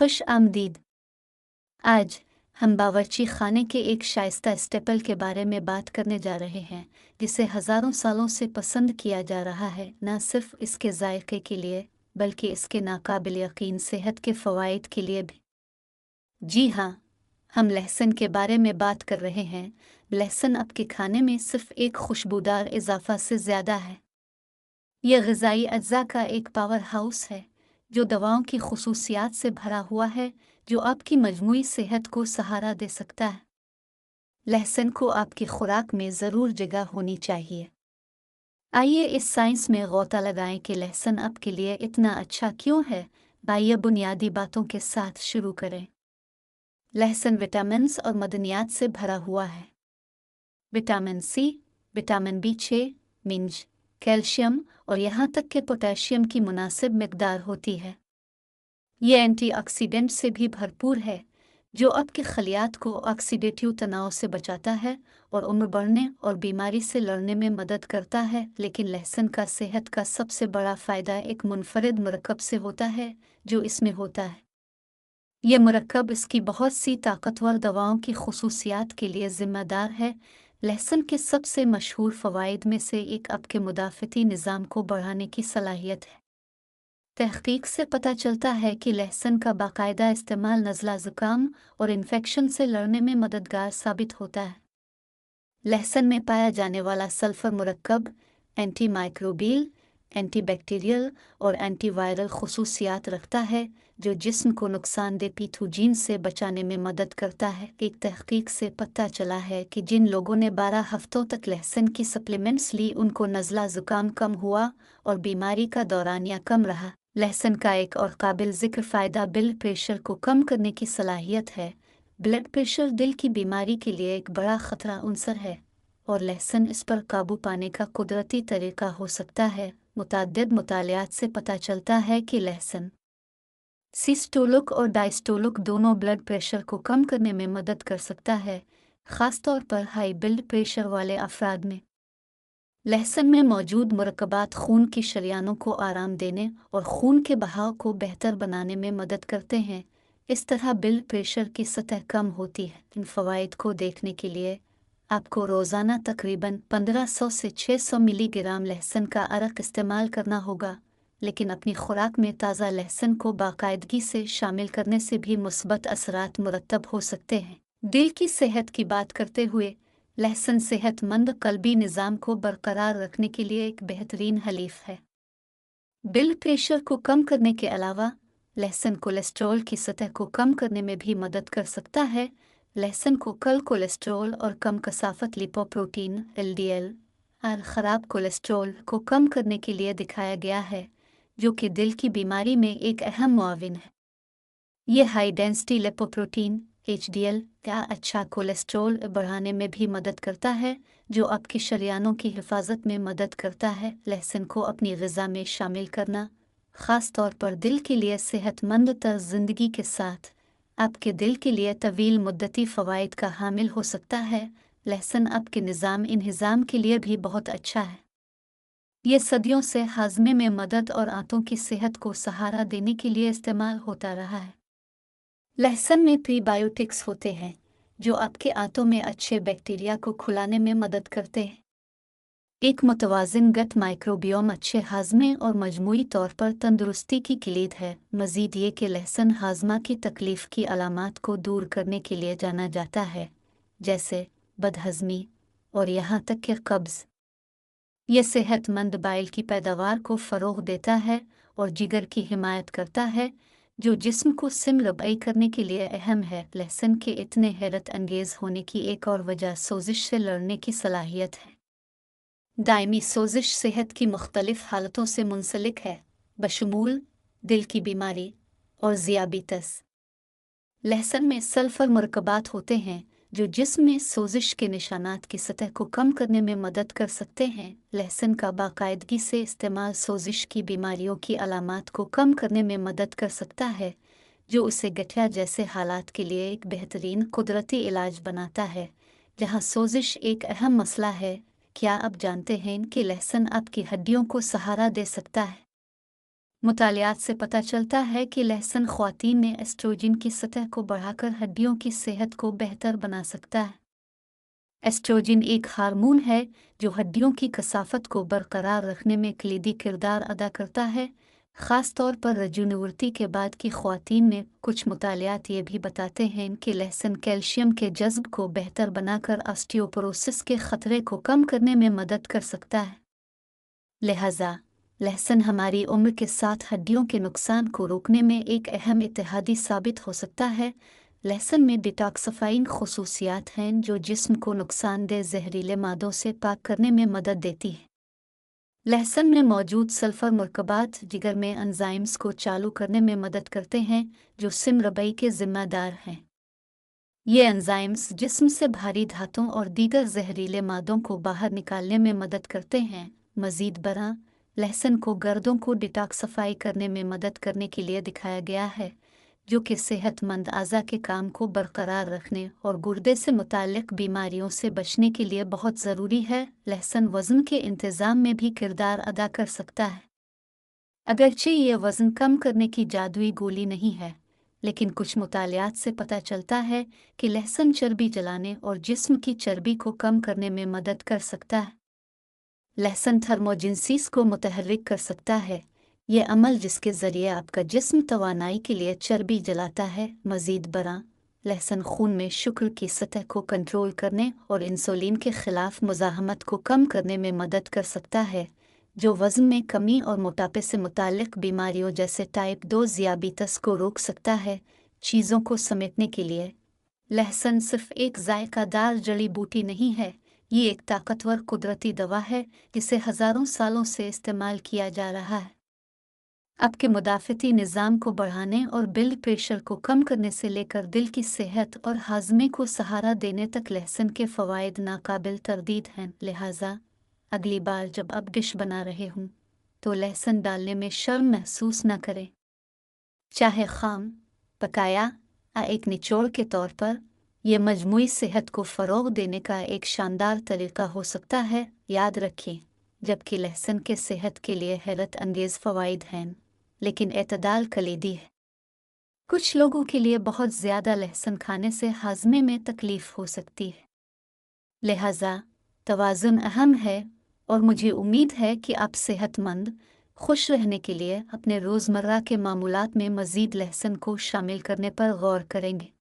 खुश आमदीद। आज हम बावर्ची खाने के एक शाइस्ता स्टेपल के बारे में बात करने जा रहे हैं जिसे हज़ारों सालों से पसंद किया जा रहा है, न सिर्फ इसके जायके के लिए बल्कि इसके नाकाबिल यकीन सेहत के फ़वाइद के लिए भी। जी हाँ, हम लहसुन के बारे में बात कर रहे हैं। लहसुन आपके खाने में सिर्फ एक खुशबूदार इजाफा से ज़्यादा है। यह ग़िज़ाई अज्जा का एक पावर हाउस है जो दवाओं की खुसूसियात से भरा हुआ है, जो आपकी मजमूई सेहत को सहारा दे सकता है। लहसुन को आपकी खुराक में ज़रूर जगह होनी चाहिए। आइए इस साइंस में गौता लगाएं कि लहसुन आपके लिए इतना अच्छा क्यों है। आइए बुनियादी बातों के साथ शुरू करें। लहसुन विटामिन्स और मदनियात से भरा हुआ है। विटामिन सी, विटामिन बी6, मिंज, कैल्शियम और यहाँ तक कि पोटेशियम की मुनासिब मिकदार होती है। ये एंटीऑक्सीडेंट से भी भरपूर है जो आपके खलियात को ऑक्सीडेटिव तनाव से बचाता है और उम्र बढ़ने और बीमारी से लड़ने में मदद करता है। लेकिन लहसुन का सेहत का सबसे बड़ा फ़ायदा एक मुनफरिद मरकब से होता है जो इसमें होता है। यह मरकब इसकी बहुत सी ताकतवर दवाओं की खुसूसियात के लिए ज़िम्मेदार है। लहसुन के सबसे मशहूर फ़वाइद में से एक आपके मुदाफ़ती निज़ाम को बढ़ाने की सलाहियत है। तहक़ीक़ से पता चलता है कि लहसुन का बाकायदा इस्तेमाल नज़ला ज़ुकाम और इन्फेक्शन से लड़ने में मददगार साबित होता है। लहसुन में पाया जाने वाला सल्फ़र मुरक्कब एंटी माइक्रोबियल, एंटीबैक्टीरियल और एंटीवायरल खुसूसियात रखता है जो जिस्म को नुकसानदेह पैथोजन से बचाने में मदद करता है। एक तहक़ीक़ से पता चला है कि जिन लोगों ने 12 हफ्तों तक लहसुन की सप्लीमेंट्स ली उनको नज़ला ज़ुकाम कम हुआ और बीमारी का दौरानिया कम रहा। लहसुन का एक और काबिल ज़िक्र फ़ायदा ब्लड प्रेशर को कम करने की सलाहियत है। ब्लड प्रेशर दिल की बीमारी के लिए एक बड़ा ख़तरा उनसर है और लहसुन इस पर काबू पाने का कुदरती तरीका हो सकता है। मुतअद्दिद मुतालियात से पता चलता है कि लहसुन सिस्टोलिक और डायस्टोलिक दोनों ब्लड प्रेशर को कम करने में मदद कर सकता है, ख़ास तौर पर हाई ब्लड प्रेशर वाले अफराद में। लहसुन में मौजूद मुरक्कबात खून की शरियानों को आराम देने और खून के बहाव को बेहतर बनाने में मदद करते हैं। इस तरह ब्लड प्रेशर की सतह कम होती है। इन फ़वाइद को देखने के लिए आपको रोज़ाना तकरीबन 1500 से 600 मिलीग्राम लहसुन का अरक इस्तेमाल करना होगा। लेकिन अपनी खुराक में ताज़ा लहसुन को बाकायदगी से शामिल करने से भी मुस्बत असरात मुरतब हो सकते हैं। दिल की सेहत की बात करते हुए लहसुन सेहतमंद क़ल्बी निज़ाम को बरकरार रखने के लिए एक बेहतरीन हलीफ है। ब्लड प्रेशर को कम करने के अलावा लहसुन कोलेस्ट्रॉल की सतह को कम करने में भी मदद कर सकता है। लहसुन को कल कोलेस्ट्रॉल और कम कसाफत लिपोप्रोटीन (LDL) और ख़राब कोलेस्ट्रॉल को कम करने के लिए दिखाया गया है, जो कि दिल की बीमारी में एक अहम मुआविन है। यह हाई डेंसिटी लिपोप्रोटीन HDL का अच्छा कोलेस्ट्रॉल बढ़ाने में भी मदद करता है, जो आपके शरियानों की हिफाजत में मदद करता है। लहसुन को अपनी ग़िज़ा में शामिल करना, ख़ास तौर पर दिल के लिए सेहतमंद तर्ज़ ज़िंदगी के साथ, आपके दिल के लिए तवील मुद्दती फ़वाइद का हामिल हो सकता है। लहसुन आपके निज़ाम इंहिज़ाम के लिए भी बहुत अच्छा है। यह सदियों से हाज़मे में मदद और आंतों की सेहत को सहारा देने के लिए इस्तेमाल होता रहा है। लहसुन में प्रीबायोटिक्स होते हैं जो आपके आंतों में अच्छे बैक्टीरिया को खुलाने में मदद करते हैं। एक मुतवाज़िन गट माइक्रोबियोम अच्छे हाज़मे और मजमूई तौर पर तंदुरुस्ती की किलीद है। मज़ीद ये कि लहसुन हाज़मा की तकलीफ़ की अलामात को दूर करने के लिए जाना जाता है, जैसे बदहज़मी और यहाँ तक कि कब्ज़। यह सेहतमंद बाइल की पैदावार को फ़रोग़ देता है और जिगर की हिमायत करता है, जो जिस्म को सिमलबई करने के लिए अहम है। लहसुन के इतने हैरत अंगेज़ होने की एक और वजह सोजिश से लड़ने की सलाहियत है। दायमी सोजिश सेहत की मुख्तलिफ हालतों से मुंसलिक है, बशमूल दिल की बीमारी और ज़ियाबितस। लहसुन में सल्फ़र मुरक्कबात होते हैं जो जिस्म में सोजिश के निशानात की सतह को कम करने में मदद कर सकते हैं। लहसुन का बाकायदगी से इस्तेमाल सोजिश की बीमारियों की अलामात को कम करने में मदद कर सकता है, जो उसे गठिया जैसे हालात के लिए एक बेहतरीन कुदरती इलाज बनाता है। जहाँ सोजिश एक अहम मसला है, क्या आप जानते हैं कि लहसुन आपकी हड्डियों को सहारा दे सकता है? मुतालियात से पता चलता है कि लहसुन ख्वातीन में एस्ट्रोजन की सतह को बढ़ाकर हड्डियों की सेहत को बेहतर बना सकता है। एस्ट्रोजन एक हार्मोन है जो हड्डियों की कसाफत को बरकरार रखने में कलीदी किरदार अदा करता है, ख़ास तौर पर रजूनवर्ती के बाद की ख्वातीन में। कुछ मुतालियात ये भी बताते हैं कि लहसुन कैल्शियम के जज्ब को बेहतर बनाकर ऑस्टियोपोरोसिस के ख़तरे को कम करने में मदद कर सकता है। लिहाजा लहसुन हमारी उम्र के साथ हड्डियों के नुकसान को रोकने में एक अहम इत्तेहादी साबित हो सकता है। लहसुन में डिटॉक्सिफाइंग खसूसियात हैं जो जिस्म को नुकसानदेह जहरीले मादों से पाक करने में मदद देती हैं। लहसुन में मौजूद सल्फर मरकबात जिगर में एंजाइम्स को चालू करने में मदद करते हैं जो सिम रबई के जिम्मेदार हैं। ये एंजाइम्स जिस्म से भारी धातुओं और दीगर जहरीले मादों को बाहर निकालने में मदद करते हैं। मज़ीद बरआं लहसुन को गर्दों को डिटॉक्सिफाई करने में मदद करने के लिए दिखाया गया है, जो कि सेहतमंद अज़ा के काम को बरकरार रखने और गुर्दे से मुताल्लिक़ बीमारियों से बचने के लिए बहुत ज़रूरी है। लहसुन वज़न के इंतज़ाम में भी किरदार अदा कर सकता है। अगरचे ये वज़न कम करने की जादुई गोली नहीं है, लेकिन कुछ मुतालियात से पता चलता है कि लहसुन चर्बी जलाने और जिस्म की चर्बी को कम करने में मदद कर सकता है। लहसुन थर्मोजेनेसिस को मुतहर्रिक कर सकता है, ये अमल जिसके ज़रिए आपका जिस्म तवानाई के लिए चर्बी जलाता है। मज़ीद बरआं लहसुन खून में शुगर की सतह को कंट्रोल करने और इंसुलिन के ख़िलाफ़ मुज़ाहमत को कम करने में मदद कर सकता है, जो वज़न में कमी और मोटापे से मुताल्लिक़ बीमारियों जैसे टाइप 2 ज़ियाबीतस को रोक सकता है। चीज़ों को समेटने के लिए लहसुन सिर्फ एक जायकादार जड़ी बूटी नहीं है, ये एक ताकतवर कुदरती दवा है जिसे हज़ारों सालों से इस्तेमाल किया जा रहा है। आपके मुदाफ़ती निज़ाम को बढ़ाने और ब्लड प्रेशर को कम करने से लेकर दिल की सेहत और हाज़मे को सहारा देने तक लहसुन के फ़वाइद नाकाबिल तरदीद हैं। लिहाजा अगली बार जब आप डिश बना रहे हों तो लहसुन डालने में शर्म महसूस न करें। चाहे खाम, पकाया या एक निचोड़ के तौर पर, यह मजमूई सेहत को फ़रोग़ देने का एक शानदार तरीक़ा हो सकता है। याद रखें, जबकि लहसुन के सेहत के लिए हैरत अंगेज़ फ़वाइद हैं, लेकिन एतदाल कलीदी है। कुछ लोगों के लिए बहुत ज़्यादा लहसुन खाने से हाज़मे में तकलीफ़ हो सकती है। लिहाजा तवाज़ुन अहम है और मुझे उम्मीद है कि आप सेहतमंद, खुश रहने के लिए अपने रोज़मर्रा के मामूलात में मज़ीद लहसुन को शामिल करने पर गौर करेंगे।